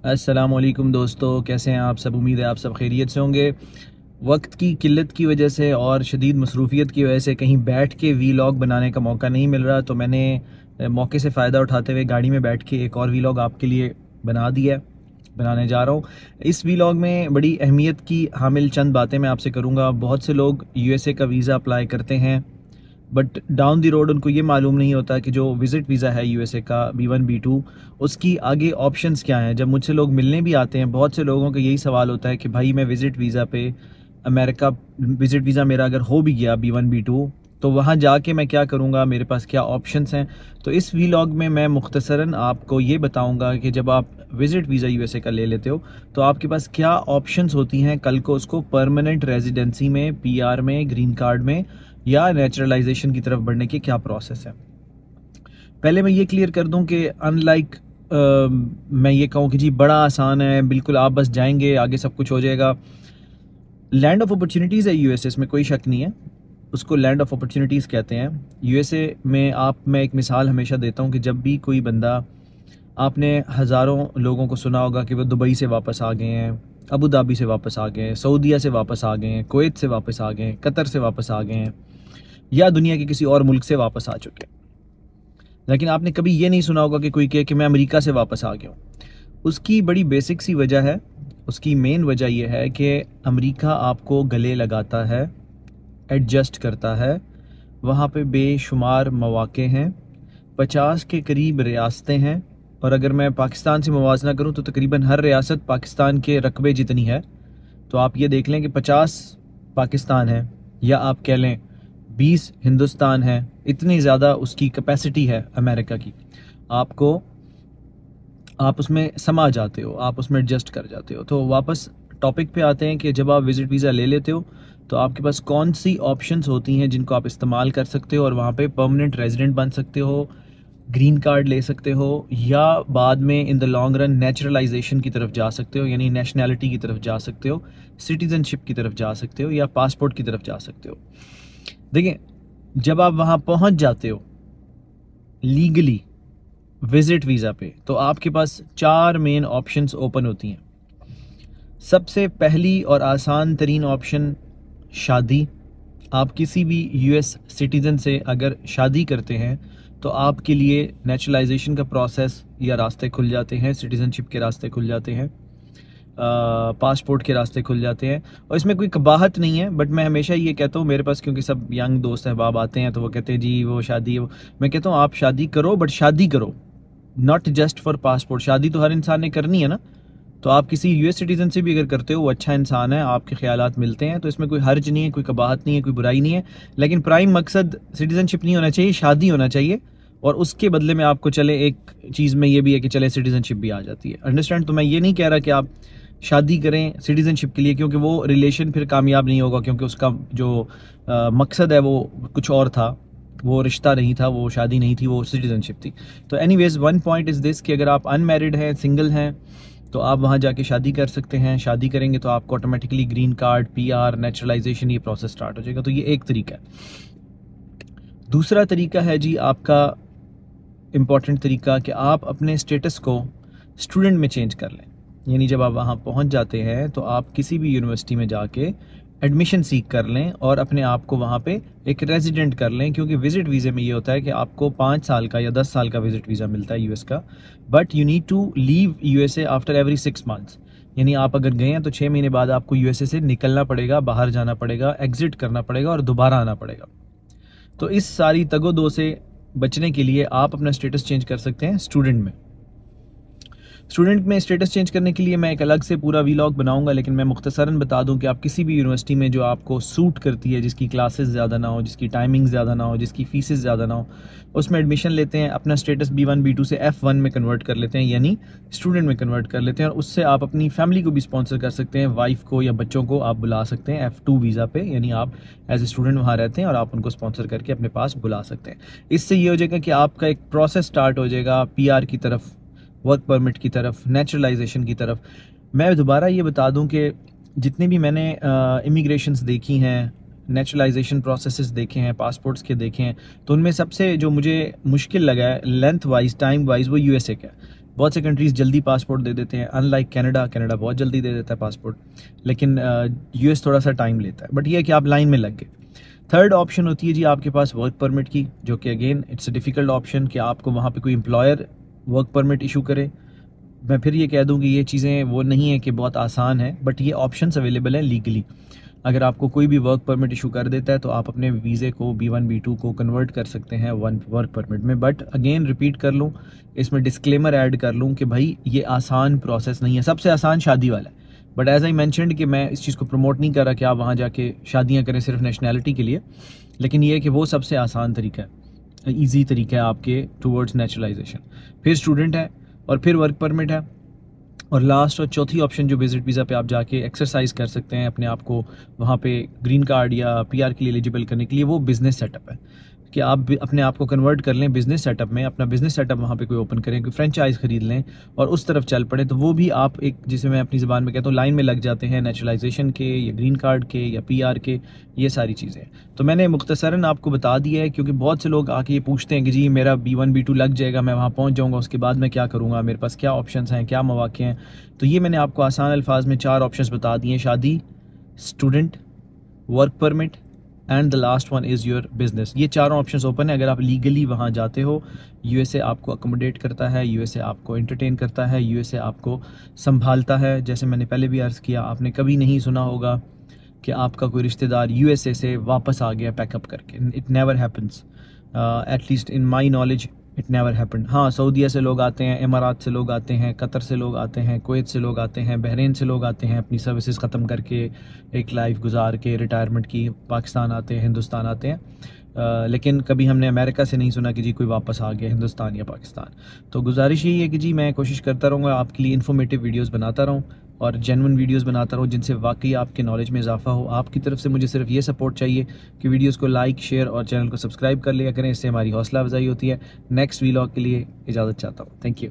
अस्सलामुअलैकुम दोस्तों, कैसे हैं आप सब। उम्मीद है आप सब खैरियत से होंगे। वक्त की किल्लत की वजह से और शदीद मसरूफियत की वजह से कहीं बैठ के वीलॉग बनाने का मौका नहीं मिल रहा, तो मैंने मौके से फ़ायदा उठाते हुए गाड़ी में बैठ के एक और वीलॉग आपके लिए बनाने जा रहा हूँ। इस वीलॉग में बड़ी अहमियत की हामिल चंद बातें मैं आपसे करूँगा। बहुत से लोग यूएसए का वीज़ा अप्लाई करते हैं, बट डाउन दी रोड उनको ये मालूम नहीं होता कि जो विज़िट वीज़ा है यूएसए का B1 B2, उसकी आगे ऑप्शंस क्या हैं। जब मुझसे लोग मिलने भी आते हैं, बहुत से लोगों का यही सवाल होता है कि भाई मैं विज़िट वीज़ा पे अमेरिका विज़िट वीज़ा मेरा अगर हो भी गया B1 B2, तो वहाँ जाके मैं क्या करूँगा, मेरे पास क्या ऑप्शंस हैं। तो इस वीलॉग में मैं मुख्तसरन आपको ये बताऊँगा कि जब आप विज़िट वीज़ा यूएसए का ले लेते हो तो आपके पास क्या ऑप्शंस होती हैं कल को उसको परमानेंट रेजिडेंसी में, PR में, ग्रीन कार्ड में या नेचुरलाइजेशन की तरफ बढ़ने की क्या प्रोसेस है। पहले मैं ये क्लियर कर दूं कि अनलाइक मैं ये कहूँ कि जी बड़ा आसान है, बिल्कुल आप बस जाएंगे आगे सब कुछ हो जाएगा। लैंड ऑफ अपॉर्चुनिटीज़ है यूएसए, इसमें कोई शक नहीं है, उसको लैंड ऑफ अपॉर्चुनिटीज़ कहते हैं यूएसए में। मैं एक मिसाल हमेशा देता हूँ कि जब भी कोई बंदा, आपने हज़ारों लोगों को सुना होगा कि वो दुबई से वापस आ गए हैं, अबू धाबी से वापस आ गए हैं, सऊदीया से वापस आ गए हैं, कुवैत से वापस आ गए हैं, कतर से वापस आ गए हैं, या दुनिया के किसी और मुल्क से वापस आ चुके हैं। लेकिन आपने कभी ये नहीं सुना होगा कि कोई कहे कि मैं अमेरिका से वापस आ गया हूँ। उसकी बड़ी बेसिक सी वजह है, उसकी मेन वजह यह है कि अमेरिका आपको गले लगाता है, एडजस्ट करता है। वहाँ पे बेशुमार मौक़े हैं, 50 के करीब रियासतें हैं, और अगर मैं पाकिस्तान से मुवाजना करूँ तो तकरीबन हर रियासत पाकिस्तान के रकबे जितनी है। तो आप ये देख लें कि 50 पाकिस्तान है, या आप कह लें 20 हिंदुस्तान है। इतनी ज़्यादा उसकी कैपेसिटी है अमेरिका की। आप उसमें समा जाते हो, आप उसमें एडजस्ट कर जाते हो। तो वापस टॉपिक पे आते हैं कि जब आप विज़िट वीज़ा ले लेते हो तो आपके पास कौन सी ऑप्शंस होती हैं जिनको आप इस्तेमाल कर सकते हो और वहाँ पे परमानेंट रेजिडेंट बन सकते हो, ग्रीन कार्ड ले सकते हो, या बाद में in the long run naturalisation की तरफ जा सकते हो, यानी नेशनैलिटी की तरफ जा सकते हो, सिटीजनशिप की तरफ जा सकते हो, या पासपोर्ट की तरफ जा सकते हो। देखिए, जब आप वहाँ पहुँच जाते हो लीगली विज़िट वीज़ा पे, तो आपके पास 4 मेन ऑप्शंस ओपन होती हैं। सबसे पहली और आसान तरीन ऑप्शन शादी। आप किसी भी US सिटीज़न से अगर शादी करते हैं तो आपके लिए नेचुरलाइजेशन का प्रोसेस या रास्ते खुल जाते हैं, सिटीज़नशिप के रास्ते खुल जाते हैं, पासपोर्ट के रास्ते खुल जाते हैं। और इसमें कोई कबाहत नहीं है, बट मैं हमेशा ये कहता हूँ, मेरे पास क्योंकि सब यंग दोस्त अहबाब आते हैं तो वो कहते हैं जी वो शादी है। मैं कहता हूँ आप शादी करो, बट शादी करो नॉट जस्ट फॉर पासपोर्ट। शादी तो हर इंसान ने करनी है ना। तो आप किसी US सिटीज़न से भी अगर करते हो, वो अच्छा इंसान है, आपके ख्यालात मिलते हैं, तो इसमें कोई हर्ज नहीं है, कोई कबाहत नहीं है, कोई बुराई नहीं है। लेकिन प्राइम मकसद सिटीज़नशिप नहीं होना चाहिए, शादी होना चाहिए। और उसके बदले में आपको चले एक चीज़ में ये भी है कि चले सिटीज़नशिप भी आ जाती है। अंडरस्टैंड। तो मैं ये नहीं कह रहा कि आप शादी करें सिटीज़नशिप के लिए, क्योंकि वो रिलेशन फिर कामयाब नहीं होगा, क्योंकि उसका जो मकसद है वो कुछ और था, वो रिश्ता नहीं था, वो शादी नहीं थी, वो सिटीज़नशिप थी। तो anyways one point is this कि अगर आप अनमैरिड हैं, सिंगल हैं, तो आप वहाँ जाके शादी कर सकते हैं। शादी करेंगे तो आपको automatically green card, PR, naturalisation, ये प्रोसेस स्टार्ट हो जाएगा। तो ये एक तरीका है। दूसरा तरीका है जी आपका इम्पॉर्टेंट तरीका, कि आप अपने स्टेटस को स्टूडेंट में चेंज कर लें। यानी जब आप वहाँ पहुँच जाते हैं तो आप किसी भी यूनिवर्सिटी में जाके एडमिशन सीख कर लें और अपने आप को वहाँ पे एक रेजिडेंट कर लें। क्योंकि विज़िट वीज़े में ये होता है कि आपको 5 साल का या 10 साल का विज़िट वीज़ा मिलता है US का, but you need to leave USA after every 6 months. यानी आप अगर गए हैं तो 6 महीने बाद आपको USA से निकलना पड़ेगा, बाहर जाना पड़ेगा, एग्जिट करना पड़ेगा और दोबारा आना पड़ेगा। तो इस सारी तगोदो से बचने के लिए आप अपना स्टेटस चेंज कर सकते हैं स्टूडेंट में। स्टूडेंट में स्टेटस चेंज करने के लिए मैं एक अलग से पूरा वीलॉग बनाऊंगा, लेकिन मैं मुख्तसरन बता दूं कि आप किसी भी यूनिवर्सिटी में जो आपको सूट करती है, जिसकी क्लासेस ज़्यादा ना हो, जिसकी टाइमिंग ज़्यादा ना हो, जिसकी फीसेस ज़्यादा ना हो, उसमें एडमिशन लेते हैं। अपना स्टेटस B1 B2 से F1 में कन्वर्ट कर लेते हैं, यानी स्टूडेंट में कन्वर्ट कर लेते हैं। और उससे आप अपनी फैमिली को भी स्पॉन्सर कर सकते हैं, वाइफ को या बच्चों को आप बुला सकते हैं F2 वीज़ा पे, यानी आप एज ए स्टूडेंट वहाँ रहते हैं और आप उनको स्पॉन्सर करके अपने पास बुला सकते हैं। इससे ये हो जाएगा कि आपका एक प्रोसेस स्टार्ट हो जाएगा PR की तरफ, वर्क परमिट की तरफ, नेचुरलाइजेशन की तरफ। मैं दोबारा ये बता दूं कि जितने भी मैंने इमिग्रेशंस देखी हैं, नेचुरलाइजेशन प्रोसेसेस देखे हैं, पासपोर्ट्स के देखे हैं, तो उनमें सबसे जो मुझे मुश्किल लगा है लेंथ वाइज, टाइम वाइज, वो USA का। बहुत से कंट्रीज़ जल्दी पासपोर्ट दे देते हैं, अनलाइक कनाडा बहुत जल्दी दे देता है पासपोर्ट, लेकिन यूएस थोड़ा सा टाइम लेता है। बट ये है कि आप लाइन में लग गए। थर्ड ऑप्शन होती है जी आपके पास वर्क परमिट की, जो कि again it's a difficult option कि आपको वहाँ पे कोई एम्प्लॉयर वर्क परमिट इशू करे। मैं फिर ये कह दूं कि ये चीज़ें वो नहीं है कि बहुत आसान है, बट ये ऑप्शंस अवेलेबल हैं लीगली। अगर आपको कोई भी वर्क परमिट इशू कर देता है तो आप अपने वीज़े को B1 B2 को कन्वर्ट कर सकते हैं वर्क परमिट में। बट अगेन रिपीट कर लूँ, इसमें डिस्क्लेमर ऐड कर लूँ कि भाई ये आसान प्रोसेस नहीं है। सबसे आसान शादी वाला है, बट एज आई मैंशनड कि मैं इस चीज़ को प्रमोट नहीं कर रहा कि आप वहाँ जाके शादियाँ करें सिर्फ नेशनैलिटी के लिए, लेकिन ये है कि वो सबसे आसान तरीका है, ईजी तरीका है आपके टूवर्ड्स नेचुरलाइजेशन। फिर स्टूडेंट है और फिर वर्क परमिट है, और लास्ट और चौथी ऑप्शन जो विजिट वीज़ा पे आप जाके एक्सरसाइज कर सकते हैं अपने आप को वहाँ पे ग्रीन कार्ड या PR के लिए एलिजिबल करने के लिए, वो बिज़नेस सेटअप है कि आप अपने आप को कन्वर्ट कर लें बिज़नेस सेटअप में, अपना बिज़नेस सेटअप वहाँ पे कोई ओपन करें, कोई फ्रेंचाइज खरीद लें और उस तरफ चल पड़े। तो वो भी आप एक, जिसे मैं अपनी ज़बान में कहता हूँ, लाइन में लग जाते हैं नेचुरलाइजेशन के या ग्रीन कार्ड के या PR के, ये सारी चीज़ें। तो मैंने मुख्तसरन आपको बता दिया है, क्योंकि बहुत से लोग आके ये पूछते हैं कि जी मेरा B1 B2 लग जाएगा, मैं वहाँ पहुँच जाऊँगा, उसके बाद मैं क्या करूँगा, मेरे पास क्या ऑप्शंस हैं, क्या मौके हैं। तो ये मैंने आपको आसान अल्फाज में 4 ऑप्शंस बता दिए हैं: शादी, student, work permit and the last one is your business. ये चारों ऑप्शंस ओपन है। अगर आप लीगली वहाँ जाते हो, USA आपको अकोमोडेट करता है, USA आपको एंटरटेन करता है, USA आपको संभालता है। जैसे मैंने पहले भी अर्ज़ किया, आपने कभी नहीं सुना होगा कि आपका कोई रिश्तेदार USA से वापस आ गया पैकअप करके। It never happens, at least in my knowledge it never happened. हाँ, सऊदीया से लोग आते हैं, इमारात से लोग आते हैं, कतर से लोग आते हैं, कुवैत से लोग आते हैं, बहरीन से लोग आते हैं, अपनी सर्विसेज ख़त्म करके एक लाइफ गुजार के रिटायरमेंट की पाकिस्तान आते हैं, हिंदुस्तान आते हैं। लेकिन कभी हमने अमेरिका से नहीं सुना कि जी कोई वापस आ गया हिंदुस्तान या पाकिस्तान। तो गुजारिश यही है कि जी मैं कोशिश करता रहूँगा आपके लिए इन्फॉर्मेटिव वीडियोस बनाता रहूँ और जेन्युइन वीडियोस बनाता रहूँ जिनसे वाकई आपके नॉलेज में इजाफा हो। आपकी तरफ से मुझे सिर्फ ये सपोर्ट चाहिए कि वीडियोस को लाइक, शेयर और चैनल को सब्सक्राइब कर लिया करें, इससे हमारी हौसला अफजाई होती है। नेक्स्ट व्लॉग के लिए इजाज़त चाहता हूँ। Thank you.